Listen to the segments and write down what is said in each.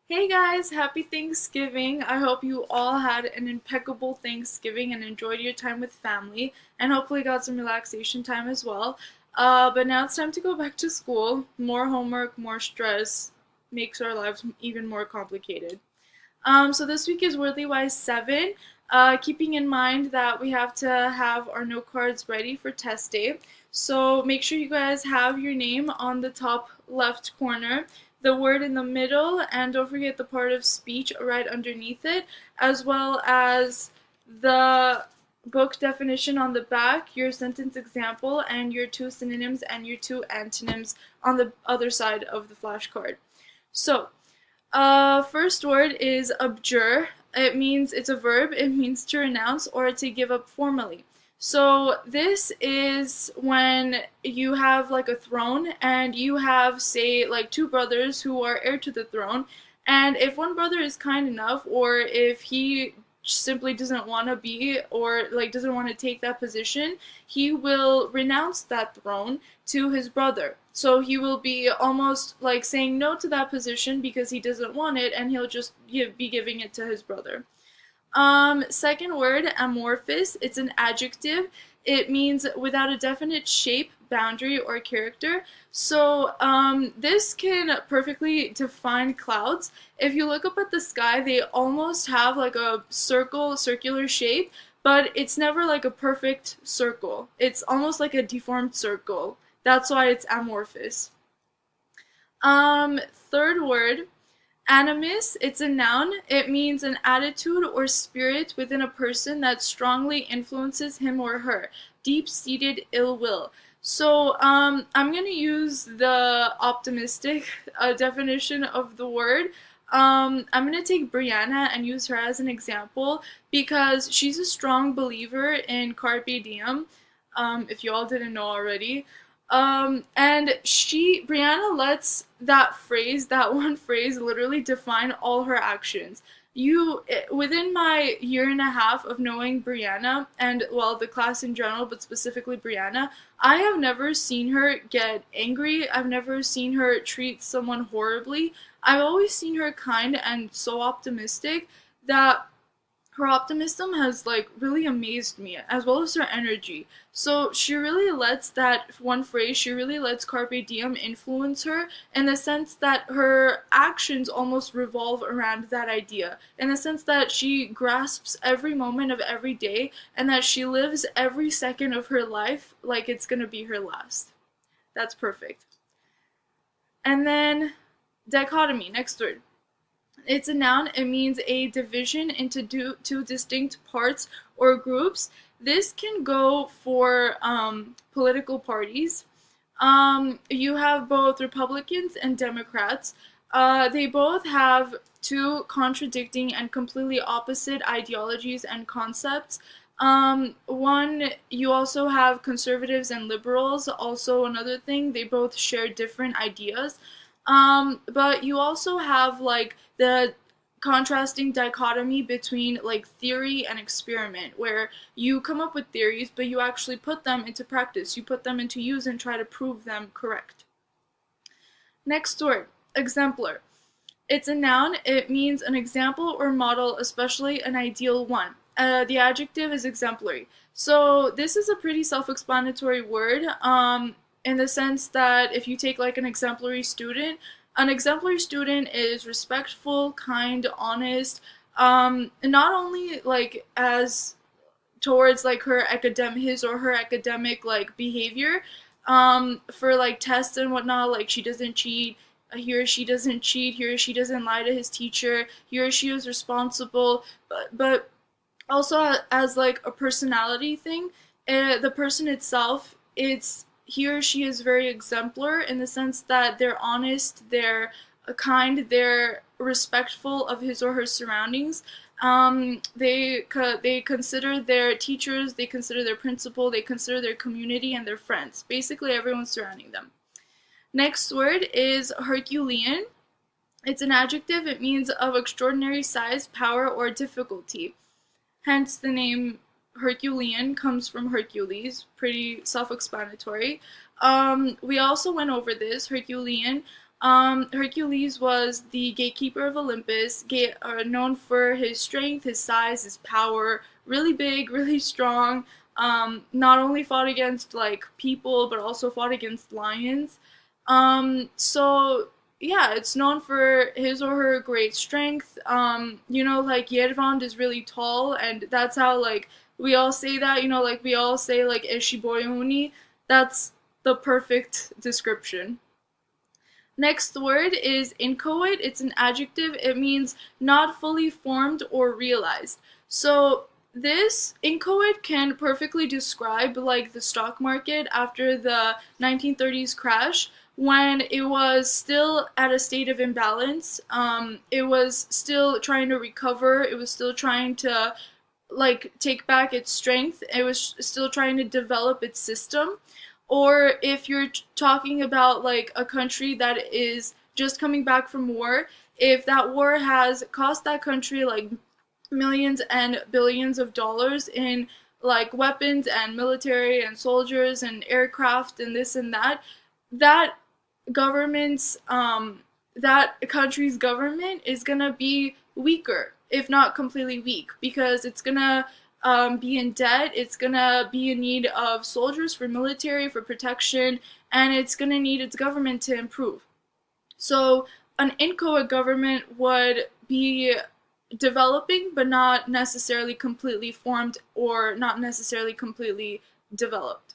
Hey guys, happy Thanksgiving. I hope you all had an impeccable Thanksgiving and enjoyed your time with family and hopefully got some relaxation time as well. But now it's time to go back to school. More homework, more stress makes our lives even more complicated. So this week is Worldly Wise 7, keeping in mind that we have to have our note cards ready for test day. So make sure you guys have your name on the top left corner, the word in the middle, and don't forget the part of speech right underneath it, as well as the book definition on the back, your sentence example, and your two synonyms and your two antonyms on the other side of the flashcard. So, first word is abjure. It means it's a verb. It means to renounce or to give up formally. So this is when you have like a throne and you have, say, like two brothers who are heir to the throne. And if one brother is kind enough, or if he simply doesn't want to be, or like doesn't want to take that position, he will renounce that throne to his brother. So he will be almost like saying no to that position because he doesn't want it, and he'll just be giving it to his brother. Second word, amorphous. It's an adjective. It means without a definite shape, boundary, or character. So this can perfectly define clouds. If you look up at the sky, they almost have like a circular shape, but it's never like a perfect circle. It's almost like a deformed circle. That's why it's amorphous. Third word, Animus, it's a noun. It means an attitude or spirit within a person that strongly influences him or her. Deep-seated ill will. So, I'm gonna use the optimistic definition of the word. I'm gonna take Brianna and use her as an example because she's a strong believer in carpe diem. If you all didn't know already. And Brianna lets that one phrase literally define all her actions. Within my year and a half of knowing Brianna, and well, the class in general, but specifically Brianna, I have never seen her get angry. I've never seen her treat someone horribly. I've always seen her kind and so optimistic that her optimism has like really amazed me, as well as her energy. So she really lets that one phrase, she really lets carpe diem influence her in the sense that her actions almost revolve around that idea, in the sense that she grasps every moment of every day and that she lives every second of her life like it's gonna be her last. That's perfect. And then dichotomy, next word. It's a noun. It means a division into two distinct parts or groups. This can go for political parties. You have both Republicans and Democrats. They both have two contradicting and completely opposite ideologies and concepts. You also have conservatives and liberals. Also, another thing, they both share different ideas. But you also have like the contrasting dichotomy between like theory and experiment, where you come up with theories, but you actually put them into practice. You put them into use and try to prove them correct. Next word, exemplar. It's a noun. It means an example or model, especially an ideal one. The adjective is exemplary. So this is a pretty self-explanatory word, in the sense that if you take like an exemplary student is respectful, kind, honest, not only like as towards like his or her academic like behavior, for like tests and whatnot, like she doesn't cheat, he or she doesn't lie to his teacher, he or she is responsible, but also as like a personality thing, the person itself, it's he or she is very exemplar in the sense that they're honest, they're kind, they're respectful of his or her surroundings. They consider their teachers, they consider their principal, they consider their community and their friends, basically everyone surrounding them. Next word is Herculean. It's an adjective. It means of extraordinary size, power, or difficulty. Hence, the name Herculean comes from Hercules. Pretty self-explanatory. We also went over this. Herculean Hercules was the gatekeeper of Olympus, known for his strength, his size, his power, really big, really strong. Not only fought against like people, but also fought against lions. So yeah, it's known for his or her great strength. Like Yervand is really tall, and that's how like we all say that. Like we all say like Eshiboyuni. That's the perfect description. Next word is inchoate. It's an adjective. It means not fully formed or realized. So this inchoate can perfectly describe like the stock market after the 1930s crash when it was still at a state of imbalance. It was still trying to recover. It was still trying to like take back its strength. It was still trying to develop its system. Or if you're talking about like a country that is just coming back from war, if that war has cost that country like millions and billions of dollars in like weapons and military and soldiers and aircraft and this and that, that government's that country's government is gonna be weaker, if not completely weak, because it's gonna be in debt, it's gonna be in need of soldiers for military, for protection, and it's gonna need its government to improve. So an inchoate government would be developing, but not necessarily completely formed or not necessarily completely developed.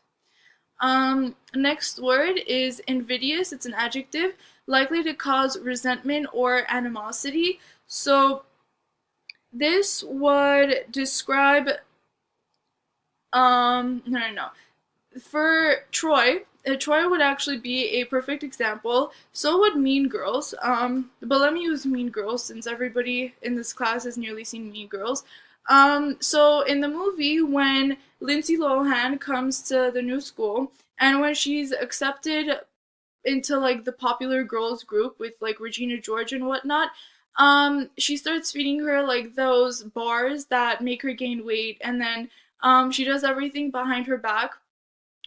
Next word is invidious. It's an adjective likely to cause resentment or animosity. So this would describe no. For Troy, Troy would actually be a perfect example. So would Mean Girls. But let me use Mean Girls since everybody in this class has nearly seen Mean Girls. So in the movie, when Lindsay Lohan comes to the new school, and when she's accepted into like the popular girls group with like Regina George and whatnot, she starts feeding her like those bars that make her gain weight, and then she does everything behind her back,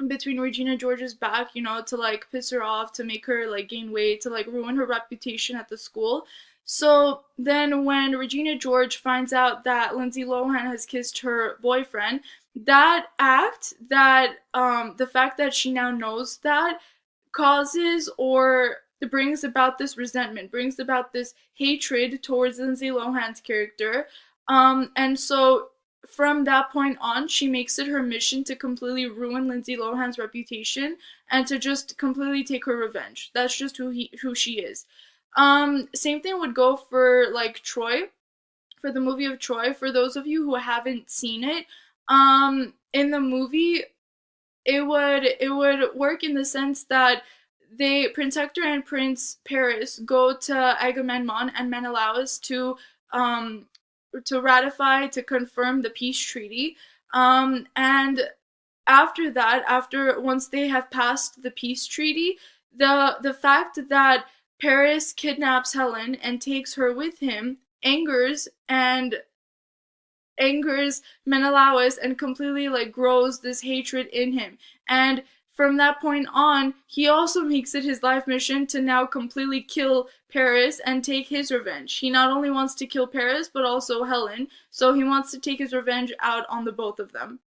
between Regina George's back, to like piss her off, to make her like gain weight, to like ruin her reputation at the school. So then when Regina George finds out that Lindsay Lohan has kissed her boyfriend, that act, that the fact that she now knows that, causes or brings about this resentment, brings about this hatred towards Lindsay Lohan's character. And so from that point on, she makes it her mission to completely ruin Lindsay Lohan's reputation and to just completely take her revenge. That's just who she is. Same thing would go for like Troy, for the movie of Troy. For those of you who haven't seen it, in the movie, it would work in the sense that Prince Hector and Prince Paris go to Agamemnon and Menelaus to ratify, to confirm the peace treaty. And after that, after once they have passed the peace treaty, the fact that Paris kidnaps Helen and takes her with him angers Menelaus and completely like grows this hatred in him. And from that point on, he also makes it his life mission to now completely kill Paris and take his revenge. He not only wants to kill Paris, but also Helen, so he wants to take his revenge out on the both of them.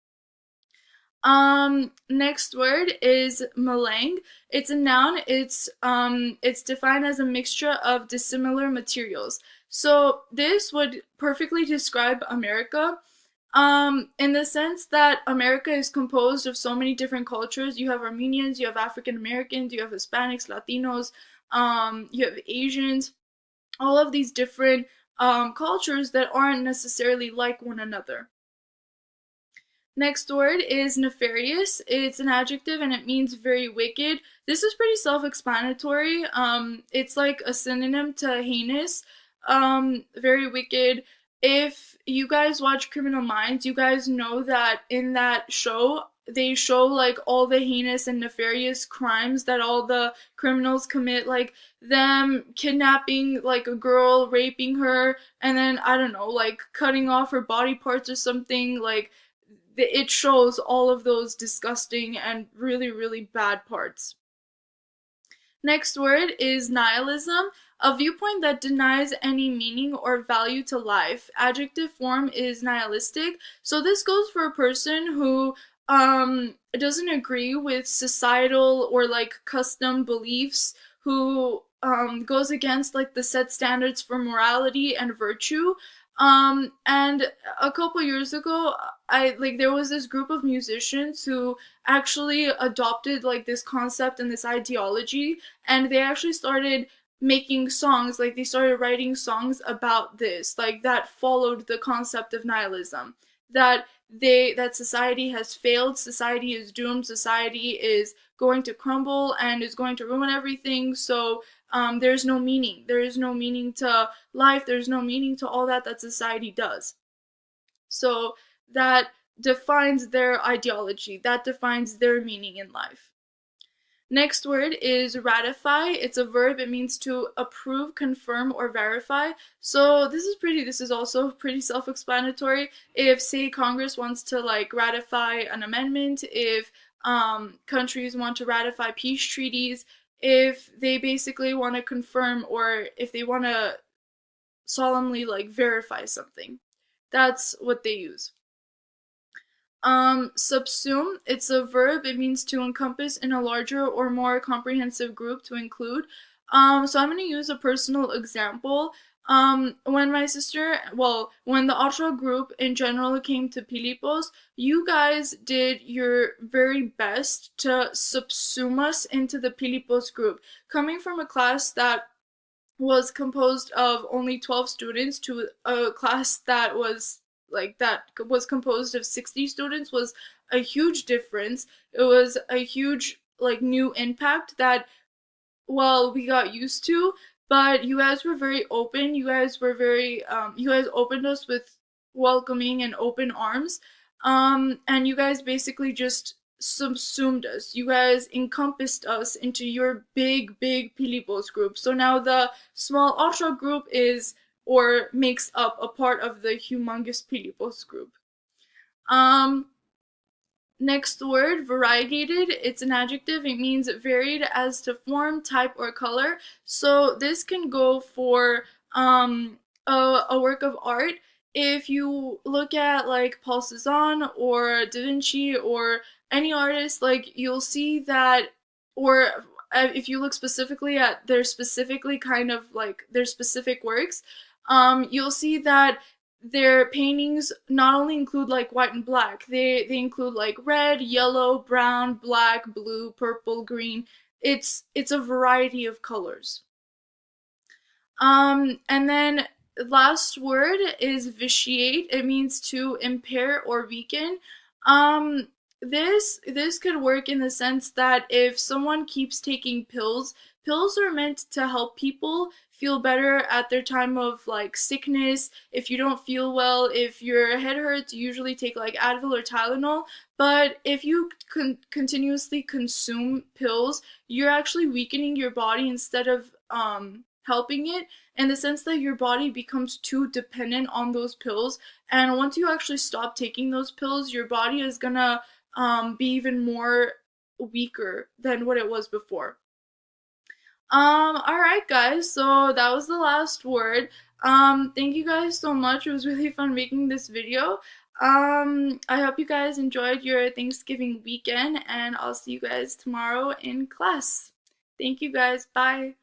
Next word is Mneng. It's a noun. It's defined as a mixture of dissimilar materials. So this would perfectly describe America. In the sense that America is composed of so many different cultures. You have Armenians, you have African Americans, you have Hispanics, Latinos, you have Asians, all of these different cultures that aren't necessarily like one another. Next word is nefarious. It's an adjective and it means very wicked. This is pretty self-explanatory. It's like a synonym to heinous. Very wicked. If you guys watch Criminal Minds, you guys know that in that show, they show like all the heinous and nefarious crimes that all the criminals commit, like them kidnapping like a girl, raping her, and then I don't know, like cutting off her body parts or something. Like it shows all of those disgusting and really, really bad parts. Next word is nihilism, a viewpoint that denies any meaning or value to life. Adjective form is nihilistic. So this goes for a person who doesn't agree with societal or like custom beliefs, who goes against like the set standards for morality and virtue. And a couple years ago, I like there was this group of musicians who actually adopted like this concept and this ideology, and they actually started making songs, like they started writing songs about this, like that followed the concept of nihilism, that that society has failed, society is doomed, society is going to crumble and is going to ruin everything. So there's no meaning. There is no meaning to life. There's no meaning to all that society does. So that defines their ideology. That defines their meaning in life. Next word is ratify. It's a verb. It means to approve, confirm, or verify. So this is also pretty self-explanatory. If, say, Congress wants to like ratify an amendment, if countries want to ratify peace treaties, if they basically want to confirm or if they want to solemnly like verify something, that's what they use. Subsume, it's a verb. It means to encompass in a larger or more comprehensive group, to include. So I'm going to use a personal example. When my sister, well, when the Ultra group in general came to Pilipos, you guys did your very best to subsume us into the Pilipos group. Coming from a class that was composed of only 12 students to a class that was composed of 60 students was a huge difference. It was a huge like new impact that, well, we got used to, but you guys were very open. You guys were very you guys opened us with welcoming and open arms. And you guys basically just subsumed us. You guys encompassed us into your big Pilipos group. So now the small Ultra group is or makes up a part of the humongous Pilipos group. Next word, variegated. It's an adjective. It means varied as to form, type, or color. So this can go for a work of art. If you look at like Paul Cézanne or Da Vinci or any artist, like you'll see that, or if you look specifically at their specifically kind of like their specific works, you'll see that their paintings not only include like white and black, they include like red, yellow, brown, black, blue, purple, green. It's a variety of colors. And then last word is vitiate. It means to impair or weaken. Um, this could work in the sense that if someone keeps taking pills, pills are meant to help people feel better at their time of like sickness. If you don't feel well, if your head hurts, you usually take like Advil or Tylenol. But if you continuously consume pills, you're actually weakening your body instead of helping it, in the sense that your body becomes too dependent on those pills. And once you actually stop taking those pills, your body is gonna be even more weaker than what it was before. Alright guys, so that was the last word. Thank you guys so much. It was really fun making this video. I hope you guys enjoyed your Thanksgiving weekend, and I'll see you guys tomorrow in class. Thank you guys. Bye.